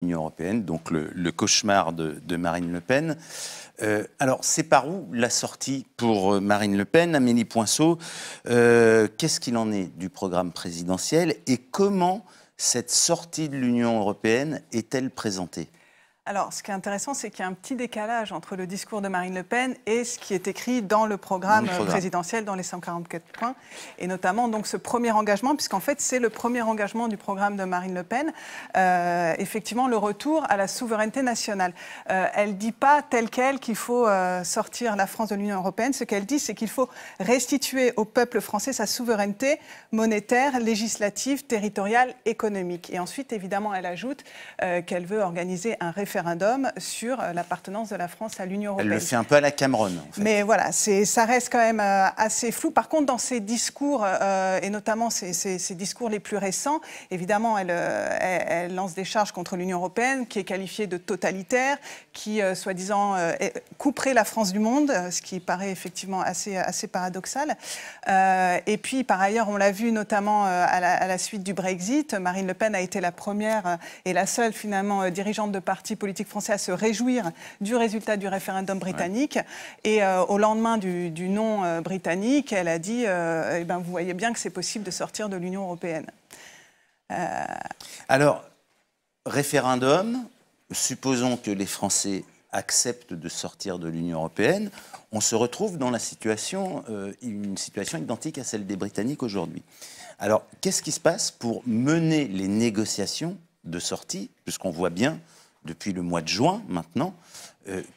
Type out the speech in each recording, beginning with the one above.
l'Union européenne, donc le cauchemar de Marine Le Pen. Alors, c'est par où la sortie pour Marine Le Pen, Amélie Poinçot? Qu'est-ce qu'il en est du programme présidentiel et comment cette sortie de l'Union européenne est-elle présentée? Alors, ce qui est intéressant, c'est qu'il y a un petit décalage entre le discours de Marine Le Pen et ce qui est écrit dans le programme présidentiel, dans les 144 points, et notamment donc ce premier engagement, puisqu'en fait, c'est le premier engagement du programme de Marine Le Pen, effectivement, le retour à la souveraineté nationale. Elle ne dit pas tel quel qu'il faut sortir la France de l'Union européenne. Ce qu'elle dit, c'est qu'il faut restituer au peuple français sa souveraineté monétaire, législative, territoriale, économique. Et ensuite, évidemment, elle ajoute qu'elle veut organiser un référendum sur l'appartenance de la France à l'Union européenne. Elle le fait un peu à la Cameron, en fait. Mais voilà, ça reste quand même assez flou. Par contre, dans ses discours, et notamment ses discours les plus récents, évidemment, elle lance des charges contre l'Union européenne, qui est qualifiée de totalitaire, qui, soi-disant, couperait la France du monde, ce qui paraît effectivement assez paradoxal. Et puis, par ailleurs, on l'a vu notamment à la suite du Brexit, Marine Le Pen a été la première et la seule, finalement, dirigeante de parti politique français à se réjouir du résultat du référendum britannique. Ouais. Et au lendemain du non britannique, elle a dit eh ben, vous voyez bien que c'est possible de sortir de l'Union européenne. Alors, référendum, supposons que les Français acceptent de sortir de l'Union européenne, on se retrouve dans une situation identique à celle des Britanniques aujourd'hui. Alors, qu'est-ce qui se passe pour mener les négociations de sortie, puisqu'on voit bien depuis le mois de juin, maintenant,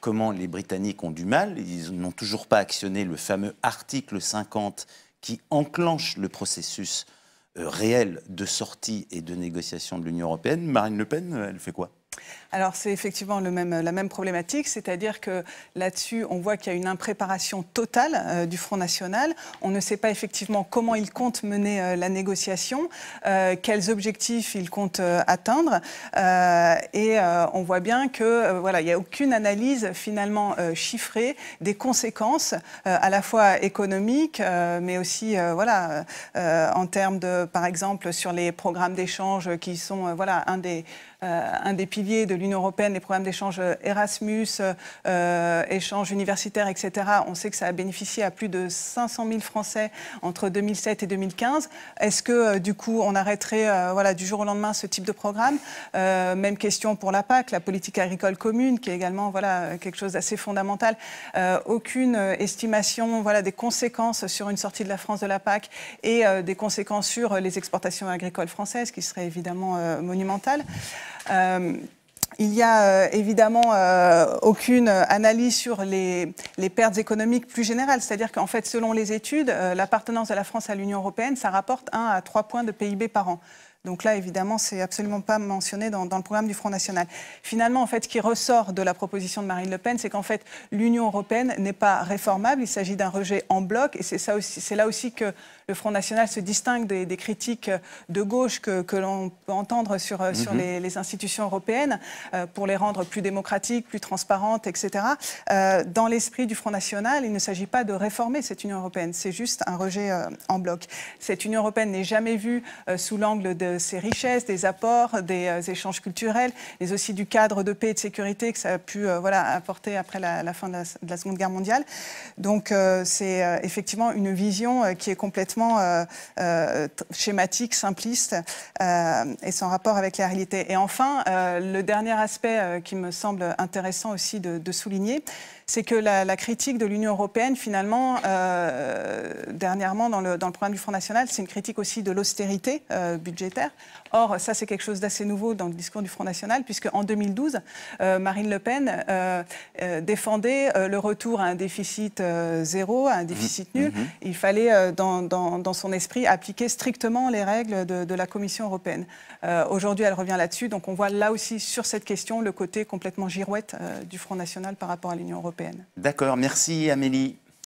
comment les Britanniques ont du mal. Ils n'ont toujours pas actionné le fameux article 50 qui enclenche le processus réel de sortie et de négociation de l'Union européenne. Marine Le Pen, elle fait quoi ? Alors c'est effectivement la même problématique, c'est-à-dire que là-dessus, on voit qu'il y a une impréparation totale du Front National. On ne sait pas effectivement comment il compte mener la négociation, quels objectifs il compte atteindre, et on voit bien que voilà, il n'y a aucune analyse finalement chiffrée des conséquences à la fois économiques, mais aussi voilà, en termes de, par exemple, sur les programmes d'échange qui sont voilà, un des piliers de l'Union européenne, les programmes d'échange Erasmus, échanges universitaires, etc. On sait que ça a bénéficié à plus de 500 000 Français entre 2007 et 2015. Est-ce que, du coup, on arrêterait voilà, du jour au lendemain ce type de programme? Même question pour la PAC, la politique agricole commune, qui est également voilà, quelque chose d'assez fondamental. Aucune estimation voilà, des conséquences sur une sortie de la France de la PAC et des conséquences sur les exportations agricoles françaises, qui seraient évidemment monumentales. Il n'y a évidemment aucune analyse sur les pertes économiques plus générales. C'est-à-dire qu'en fait, selon les études, l'appartenance de la France à l'Union européenne, ça rapporte 1 à 3 points de PIB par an. Donc là, évidemment, c'est absolument pas mentionné dans le programme du Front National. Finalement, en fait, ce qui ressort de la proposition de Marine Le Pen, c'est qu'en fait, l'Union européenne n'est pas réformable. Il s'agit d'un rejet en bloc. Et c'est là aussi que le Front National se distingue des critiques de gauche que l'on peut entendre sur les institutions européennes pour les rendre plus démocratiques, plus transparentes, etc. Dans l'esprit du Front National, il ne s'agit pas de réformer cette Union européenne. C'est juste un rejet en bloc. Cette Union européenne n'est jamais vue sous l'angle de ses richesses, des apports, des échanges culturels, mais aussi du cadre de paix et de sécurité que ça a pu voilà, apporter après la fin de la Seconde Guerre mondiale. Donc c'est effectivement une vision qui est complètement schématique, simpliste et sans rapport avec la réalité. Et enfin, le dernier aspect qui me semble intéressant aussi de souligner, c'est que la critique de l'Union européenne, finalement, dernièrement, dans le programme du Front National, c'est une critique aussi de l'austérité budgétaire. Or, ça, c'est quelque chose d'assez nouveau dans le discours du Front National, puisque en 2012, Marine Le Pen défendait le retour à un déficit zéro, à un déficit nul. Il fallait, dans son esprit, appliquer strictement les règles de la Commission européenne. Aujourd'hui, elle revient là-dessus. Donc, on voit là aussi, sur cette question, le côté complètement girouette du Front National par rapport à l'Union européenne. D'accord, merci Amélie.